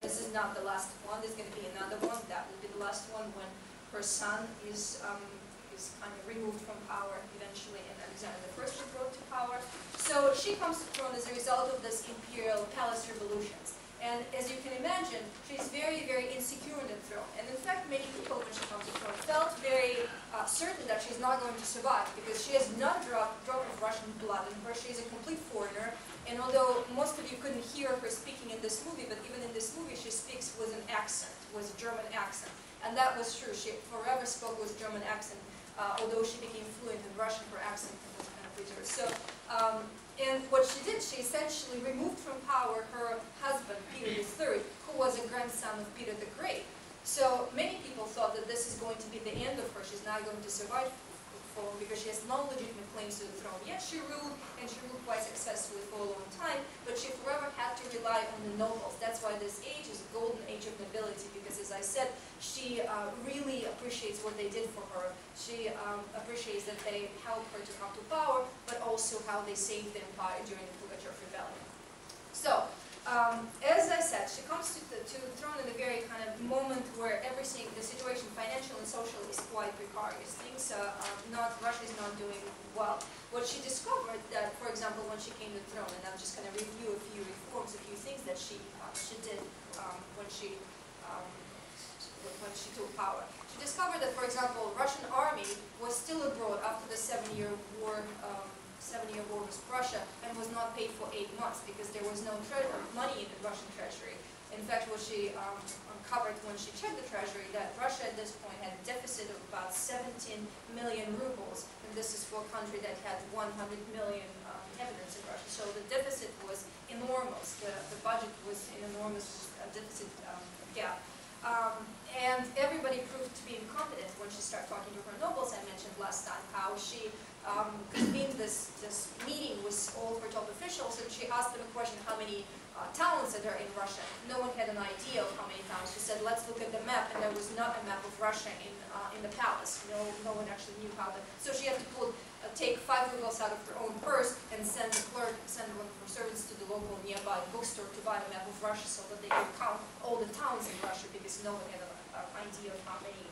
This is not the last one. There's going to be another one. That will be the last one when her son is kind of removed from power eventually, and Alexander I is brought to power. So she comes to the throne as a result of this imperial palace revolutions. And as you can imagine, she's very, very insecure on the throne. And in fact, many people, when she comes to the throne, felt very certain that she's not going to survive, because she has not a drop of Russian blood in her. She's a complete foreigner. And although most of you couldn't hear her speaking in this movie, but even in this movie, she speaks with an accent, with a German accent. And that was true. She forever spoke with a German accent. Although she became fluent in Russian, her accent was kind of preserved. So, and what she did, she essentially removed from power her husband, Peter III, who was a grandson of Peter the Great. So many people thought that this is going to be the end of her. She's not going to survive because she has no legitimate claims to the throne. Yet she ruled, and she ruled quite successfully for a long time, but she forever had to rely on the nobles. That's why this age is a golden age of nobility, because as I said, she really appreciates what they did for her. She appreciates that they helped her to come to power, but also how they saved the empire during the Pugachev rebellion. So, as I said, she comes to the throne in a very kind of moment where everything, the situation, financial and social, is quite precarious. Things Russia is not doing well. What she discovered that, for example, when she came to the throne, and I'm just going to review a few reforms, a few things that she did when she took power. She discovered that, for example, Russian army was still abroad after the 7-year war. 7-year war with Russia, and was not paid for 8 months because there was no money in the Russian treasury. In fact, what she uncovered when she checked the treasury, that Russia at this point had a deficit of about 17 million rubles, and this is for a country that had 100 million inhabitants in Russia. So the deficit was enormous. The budget was an enormous deficit gap. And everybody proved to be incompetent when she started talking to her nobles. I mentioned last time how she convened this meeting with all her top officials, and she asked them a question: how many towns are there in Russia? No one had an idea of how many towns. She said, let's look at the map, and there was not a map of Russia in the palace. No one actually knew how to. So she had to take 5 rubles out of her own purse and send one of her servants to the local nearby bookstore to buy a map of Russia so that they could count all the towns in Russia, because no one had an idea of how many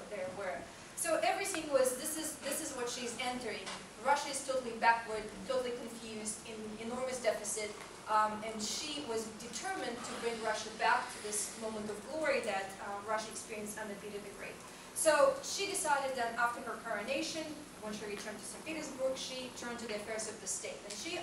there were. So everything was, this is what she's entering. Russia is totally backward, totally confused, in enormous deficit, and she was determined to bring Russia back to this moment of glory that Russia experienced under Peter the Great. So she decided that after her coronation, when she returned to St. Petersburg, she turned to the affairs of the state. And she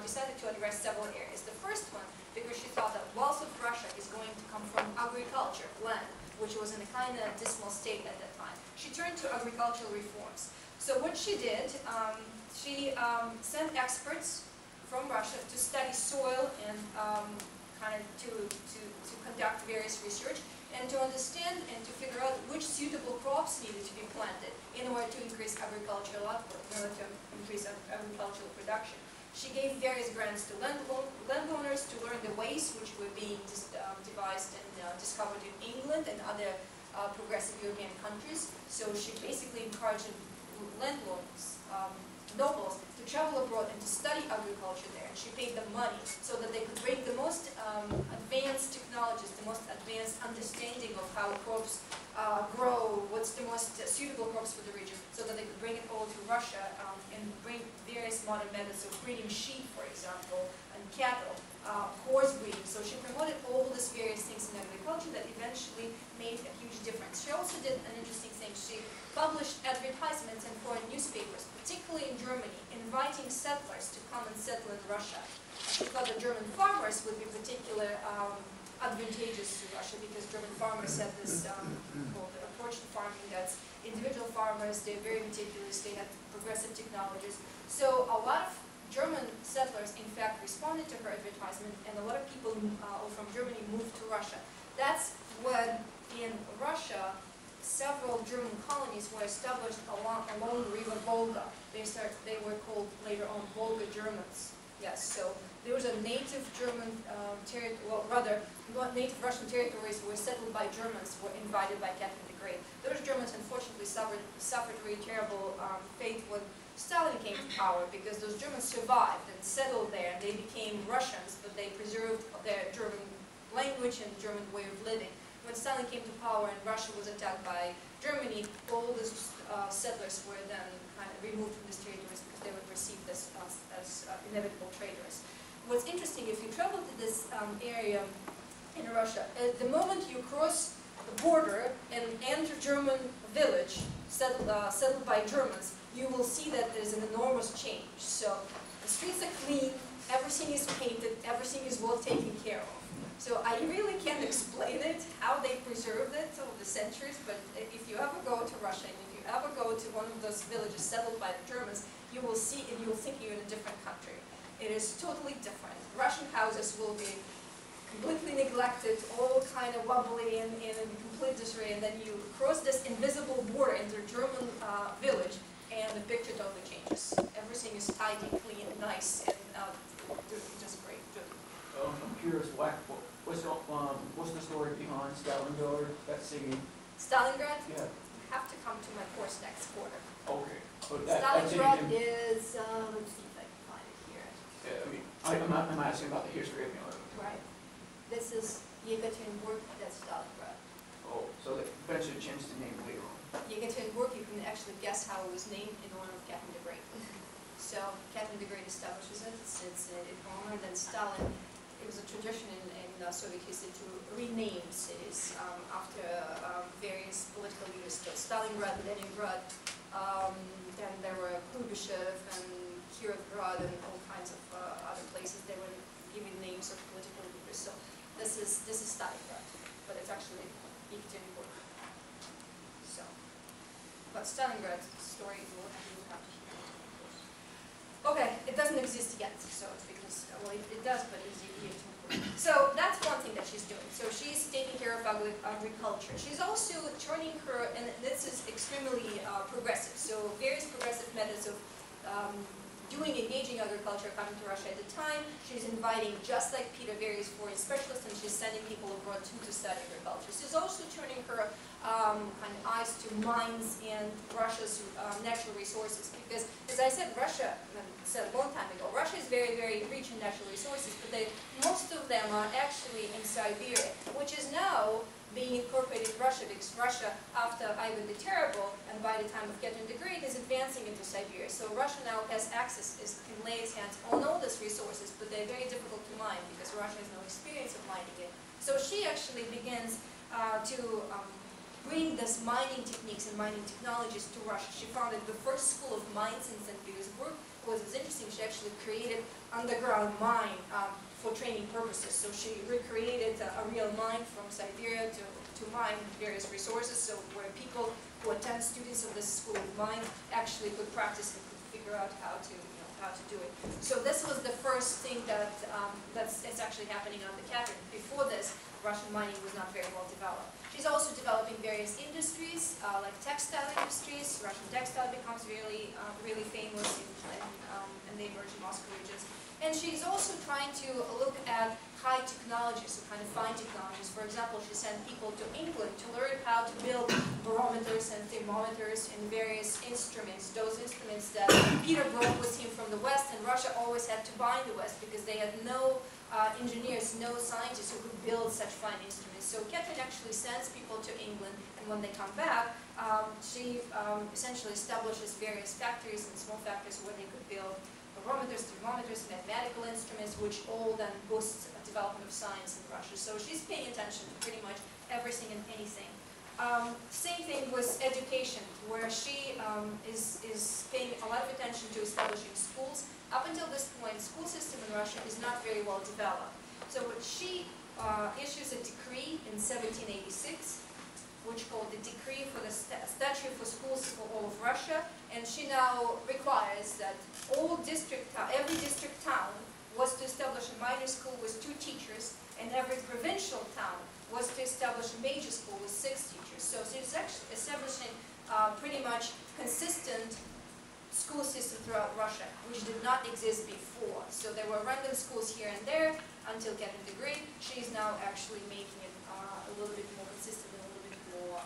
decided to address several areas. The first one, because she thought that wealth of Russia is going to come from agriculture, land, which was in a kind of dismal state at that time. She turned to agricultural reforms. So what she did, she sent experts from Russia to study soil and kind of to conduct various research, and to understand and to figure out which suitable crops needed to be planted in order to increase agricultural output, in order to increase agricultural production. She gave various grants to landowners to learn the ways which were being devised and discovered in England and other progressive European countries. So she basically encouraged landlords, nobles, to travel abroad and to study agriculture there. And she paid them money so that they could bring the most advanced technologies, the most advanced understanding of how crops grow, what's the most suitable crops for the region, so that they could bring it all to Russia and bring various modern methods of breeding sheep, for example, and cattle, horse breeding. So she promoted all these various things in agriculture that eventually made a huge difference. She also did an interesting thing. She published advertisements in foreign newspapers, particularly in Germany, inviting settlers to come and settle in Russia. She thought that German farmers would be particularly advantageous to Russia, because German farmers had this called apportion farming. That's individual farmers, they're very meticulous, they have progressive technologies. So a lot of German settlers, in fact, responded to her advertisement, and a lot of people from Germany moved to Russia. That's when, in Russia, several German colonies were established along the river Volga. They were called later on Volga Germans. Yes, so there was a native German native Russian territories were settled by Germans, were invaded by Catherine the Great. Those Germans unfortunately suffered a very terrible fate when Stalin came to power, because those Germans survived and settled there, and they became Russians, but they preserved their German language and German way of living. When Stalin came to power and Russia was attacked by Germany, all the settlers were then kind of removed from these territories because they were perceived as inevitable traitors. What's interesting, if you travel to this area in Russia, at the moment you cross the border and enter German village settled by Germans, you will see that there's an enormous change. So the streets are clean, everything is painted, everything is well taken care of. So I really can't explain it, how they preserved it over the centuries, but if you ever go to Russia and if you ever go to one of those villages settled by the Germans, you will see and you will think you're in a different country. It is totally different. Russian houses will be completely neglected, all kind of wobbly and in complete disarray, and then you cross this invisible border into a German village, and the picture totally changes. Everything is tidy, clean, nice, and just great. I'm curious, what's the story behind Stalingrad? That's singing. Stalingrad? Yeah. Have to come to my course next quarter. Okay. But Stalingrad is, let's see if I can find it here. Yeah, I mean, I'm asking about the history of the island. Right. This is Yekaterinburg, that's Stalingrad. Oh, so they eventually changed the name later on. Yekaterinburg, you can actually guess how it was named in honor of Catherine the Great. So Catherine the Great establishes it, it's in honor, then Stalin. It was a tradition in Soviet history to rename cities after various political leaders. So Stalingrad, Leningrad, then there were Kuybushchev and Kirovgrad and all kinds of other places. They were giving names of political leaders. So this is Stalingrad, but it's actually Yekaterinburg. So, but Stalingrad's story will have to hear. Okay, it doesn't exist yet, so it's because, well, it does, but it's easier to improve. So that's one thing that she's doing. So she's taking care of agriculture. She's also turning her, and this is extremely progressive, so various progressive methods of engaging agriculture coming to Russia at the time. She's inviting, just like Peter, various foreign specialists, and she's sending people abroad to study agriculture. She's also turning her kind of eyes to mines and Russia's natural resources, because, as I said, Russia, I said a long time ago, Russia is very, very rich in natural resources, but most of them are actually in Siberia, which is now being incorporated in Russia, because Russia, after Ivan the Terrible, and by the time of Catherine the Great, is advancing into Siberia. So Russia now has access, can lay its hands on all these resources, but they're very difficult to mine, because Russia has no experience of mining it. So she actually begins to bring these mining techniques and mining technologies to Russia. She founded the first school of mines in St. Petersburg. What was interesting, she actually created underground mine for training purposes. So she recreated a real mine from Siberia to mine various resources, so where people who attend students of this school of mine actually could practice and could figure out how to do it. So this was the first thing that's actually happening under Catherine. Before this, Russian mining was not very well developed. She's also developing various industries, like textile industries. Russian textile becomes really famous in the emerging Moscow regions. And she's also trying to look at high technologies, so kind of fine technologies. For example, she sent people to England to learn how to build barometers and thermometers and various instruments, those instruments that Peter brought with him from the West, and Russia always had to buy in the West because they had no engineers, no scientists who could build such fine instruments. So Catherine actually sends people to England, and when they come back, she essentially establishes various factories and small factories where they could build barometers, thermometers, mathematical instruments, which all then boosts the development of science in Russia. So she's paying attention to pretty much everything and anything. Same thing with education, where she is paying a lot of attention to establishing schools. Up until this point, school system in Russia is not very well developed. So what she issues a decree in 1786, which called the Decree for the Statute for Schools for all of Russia, and she now requires that every district town was to establish a minor school with 2 teachers, and every provincial town was to establish a major school with 6 teachers. So she's actually establishing pretty much consistent school system throughout Russia, which did not exist before. So there were random schools here and there until Catherine the Great. She's now actually making it a little bit more consistent and a little bit more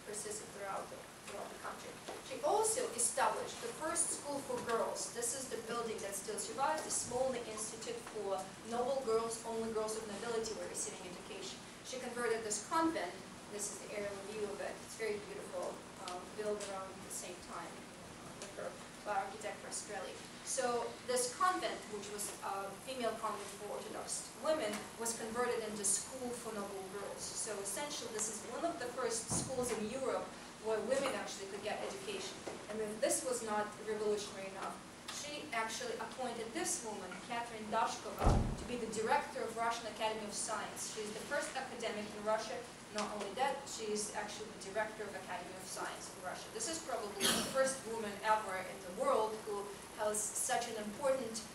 persistent throughout throughout the country. She also established the first school for girls. This is the building that still survives, the Smolny Institute for Noble Girls. Only girls of nobility were receiving education. She converted this convent. This is the aerial view of it. It's very beautiful, built around the same time with her by architect Rastrelli. So this convent, which was a female convent for Orthodox women, was converted into school for noble girls. So essentially, this is one of the first schools in Europe where women actually could get education. And if this was not revolutionary enough, she actually appointed this woman, Catherine Dashkova, to be the director of Russian Academy of Science. She is the first academic in Russia. Not only that, she is actually the director of Academy of Science in Russia. This is probably the first woman ever in the world who has such an important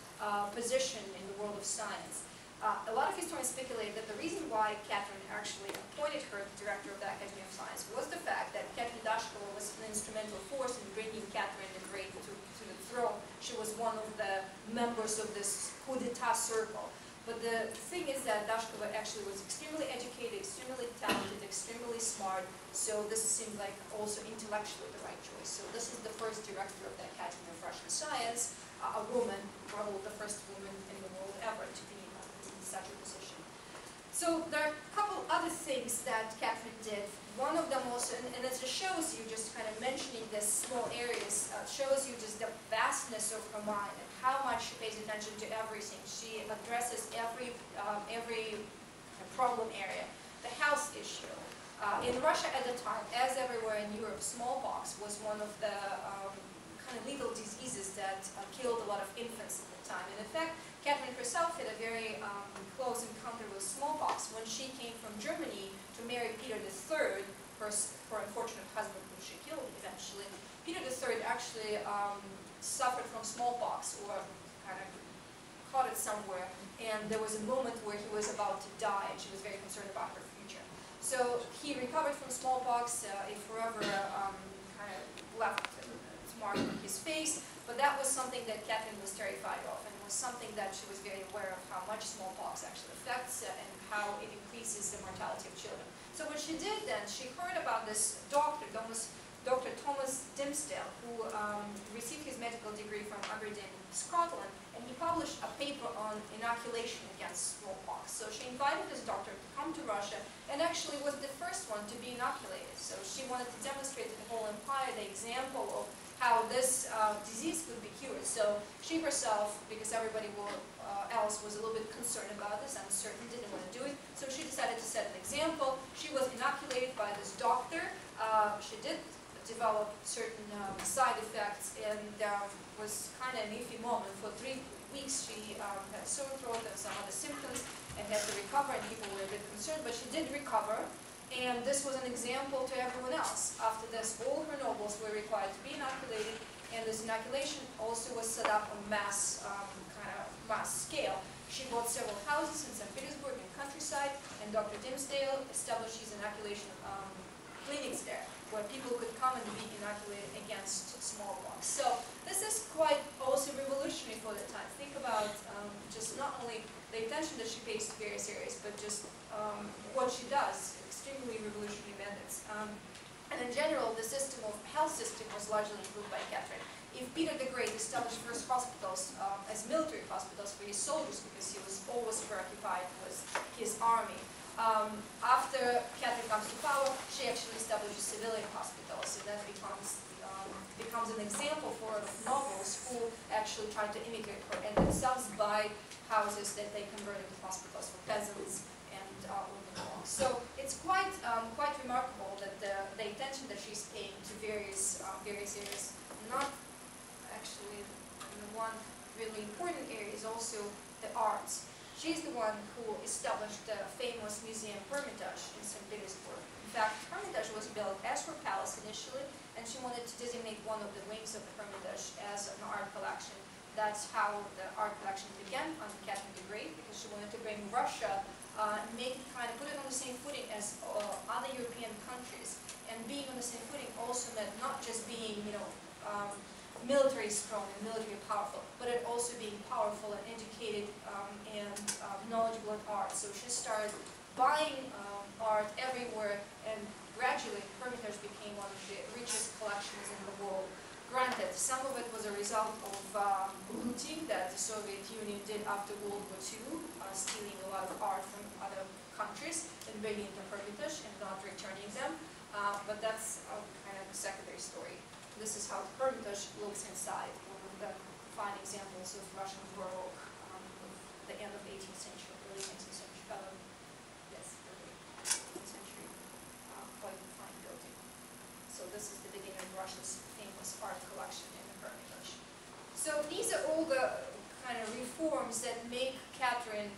position in the world of science. A lot of historians speculate that the reason why Catherine actually appointed her director of the Academy of Science was the fact that Catherine Dashkova was an instrumental force in bringing Catherine the Great to the throne. She was one of the members of this coup d'etat circle. But the thing is that Dashkova actually was extremely educated, extremely talented, extremely smart, so this seemed like also intellectually the right choice. So this is the first director of the Academy of Russian Science, a woman, probably the first woman in the world ever to be in such a position. So there are a couple other things that Catherine did. One of them also, and it just shows you, just kind of mentioning these small areas, shows you just the vastness of her mind and how much she pays attention to everything. She addresses every problem area. The health issue. In Russia at the time, as everywhere in Europe, smallpox was one of the kind of lethal diseases that killed a lot of infants at the time. And in fact, Catherine herself had a very close encounter with smallpox when she came from Germany to marry Peter III, her unfortunate husband, whom she killed eventually. Peter III actually suffered from smallpox, or kind of caught it somewhere, and there was a moment where he was about to die, and she was very concerned about her future. So he recovered from smallpox, it forever kind of left a mark on his face, but that was something that Catherine was terrified of, and was something that she was very aware of how much smallpox actually affects and how it increases the mortality of children. So what she did then, she heard about this doctor, Dr. Thomas Dimsdale, who received his medical degree from Aberdeen, Scotland, and he published a paper on inoculation against smallpox. So she invited this doctor to come to Russia, and actually was the first one to be inoculated. So she wanted to demonstrate to the whole empire the example of how this disease could be cured. So she herself, because everybody else was a little bit concerned about this, uncertain, didn't want to do it, so she decided to set an example. She was inoculated by this doctor. She did develop certain side effects, and was kind of an iffy moment. For 3 weeks she had sore throat and some other symptoms and had to recover, and people were a bit concerned, but she did recover. And this was an example to everyone else. After this, all her nobles were required to be inoculated, and this inoculation also was set up on mass scale. She bought several houses in St. Petersburg and countryside, and Dr. Dimsdale established these inoculation clinics there, where people could come and be inoculated against smallpox. So this is quite also revolutionary for the time. Think about just not only the attention that she pays to various areas, but just what she does. Extremely revolutionary methods. And in general, the health system was largely improved by Catherine. If Peter the Great established first hospitals as military hospitals for his soldiers, because he was always preoccupied with his army, after Catherine comes to power, she actually establishes civilian hospitals, and that becomes an example for nobles who actually try to imitate her and themselves buy houses that they converted to hospitals for peasants and women monks. So it's quite remarkable that the attention that she's paying to various areas, not actually the one really important area is also the arts. She's the one who established the famous Museum Hermitage in St. Petersburg. In fact, Hermitage was built as her palace initially, and she wanted to designate one of the wings of the Hermitage as an art collection. That's how the art collection began under Catherine the Great, because she wanted to bring Russia, put it on the same footing as other European countries. And being on the same footing also meant not just being, military strong and military powerful, but it also being powerful and educated and knowledgeable in art. So she started buying art everywhere, and gradually Hermitage became one of the richest collections in the world. Granted, some of it was a result of looting that the Soviet Union did after World War II, stealing a lot of art from other countries and bringing it to Hermitage and not returning them. But that's kind of a secondary story. This is how the Hermitage looks inside, one of the fine examples of Russian Baroque of the end of the 18th century, early 19th century. Yes, early 18th century. Quite a fine building. So this is the beginning of Russia's famous art collection in the Hermitage. So these are all the kind of reforms that make Catherine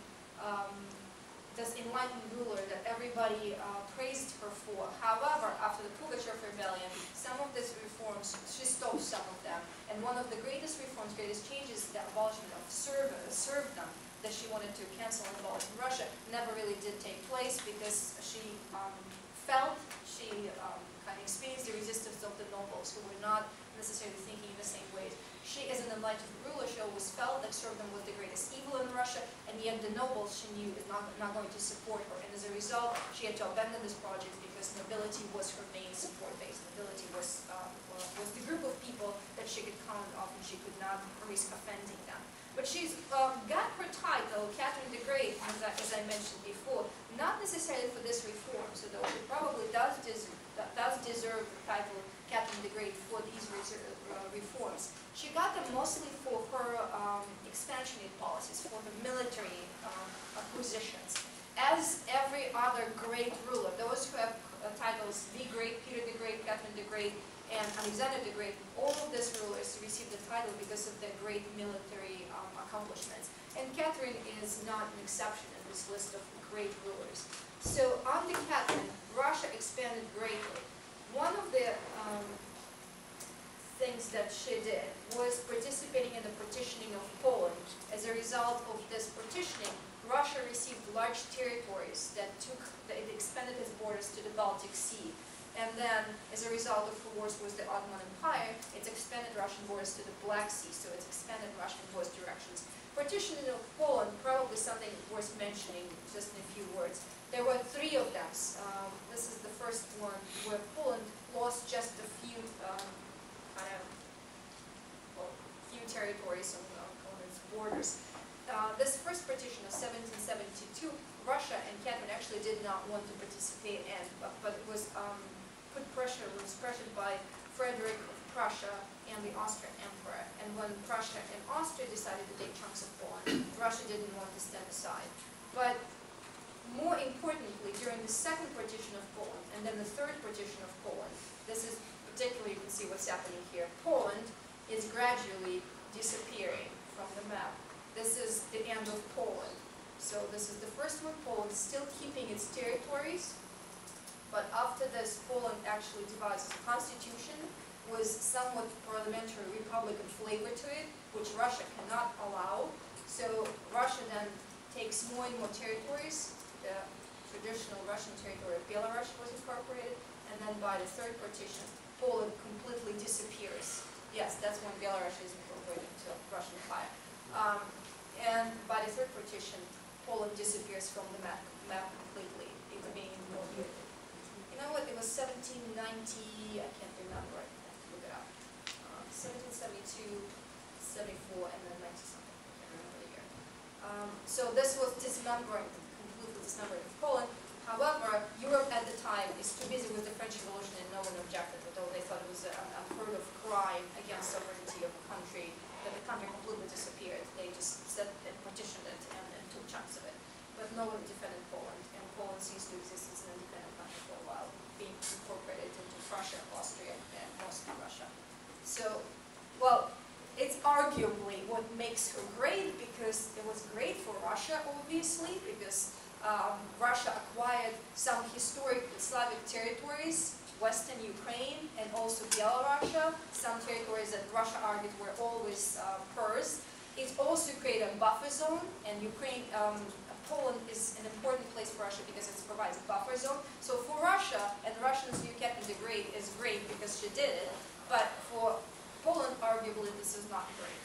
this enlightened ruler that everybody praised her for. However, after the Pugachev rebellion, some of these reforms, she stopped some of them. And one of the greatest reforms, greatest changes, the abolishment of serfdom that she wanted to cancel and abolish in Russia, never really did take place because she kind of experienced the resistance of the nobles who were not necessarily thinking in the same ways. She, as an enlightened ruler, she always felt that serfdom was the greatest evil in Russia, and yet the nobles, she knew, is not going to support her. And as a result, she had to abandon this project because nobility was her main support base. Nobility was the group of people that she could count on, and she could not risk offending them. But she's got her title, Catherine the Great, as I mentioned before, not necessarily for this reform, so though she probably does deserve the title Catherine the Great for these reforms. She got them mostly for her expansionary policies, for the military acquisitions. As every other great ruler, those who have titles the Great, Peter the Great, Catherine the Great, and Alexander the Great, all of these rulers received the title because of their great military accomplishments. And Catherine is not an exception in this list of great rulers. So under Catherine, Russia expanded greatly. One of the things that she did was participating in the partitioning of Poland. As a result of this partitioning, Russia received large territories that it expanded its borders to the Baltic Sea. And then, as a result of her wars with the Ottoman Empire, it's expanded Russian borders to the Black Sea, so it's expanded Russia in both directions. Partitioning of Poland, probably something worth mentioning, just in a few words. There were three of them. This is the first one, where Poland lost just a few territories on its borders. This first partition of 1772, Russia and Catherine actually did not want to participate in, but it was pressured by Frederick of Prussia and the Austrian Emperor. And when Prussia and Austria decided to take chunks of Poland, Russia didn't want to stand aside. But more importantly, during the second partition of Poland and then the third partition of Poland, this is particularly, you can see what's happening here. Poland is gradually disappearing from the map. This is the end of Poland. So this is the first one. Poland still keeping its territories, but after this, Poland actually devised a constitution with somewhat parliamentary republican flavor to it, which Russia cannot allow. So Russia then takes more and more territories. The traditional Russian territory of Belarus was incorporated, and then by the third partition, Poland completely disappears. Yes, that's when Belarus is incorporated into the Russian Empire. And by the third partition, Poland disappears from the map completely. It being you know what? It was 1790. I can't remember. I have to look it up. 1772, 74, and then 90 something. I can't remember the year. So this was completely dismembering of Poland. However, Europe at the time is too busy with the French Revolution and no one objected, although they thought it was an unheard of crime against sovereignty of a country, that the country completely disappeared. They just set and partitioned it and took chunks of it. But no one defended Poland, and Poland ceased to exist as an independent country for a while, being incorporated into Prussia, Austria, and mostly Russia. So, well, it's arguably what makes her great, because it was great for Russia, obviously, because Russia acquired some historic Slavic territories, Western Ukraine and also Belarus, some territories that Russia argued were always hers. It also created a buffer zone, and Poland is an important place for Russia because it provides a buffer zone. So for Russia, and Russians view Catherine the Great is great because she did it, but for Poland, arguably, this is not great.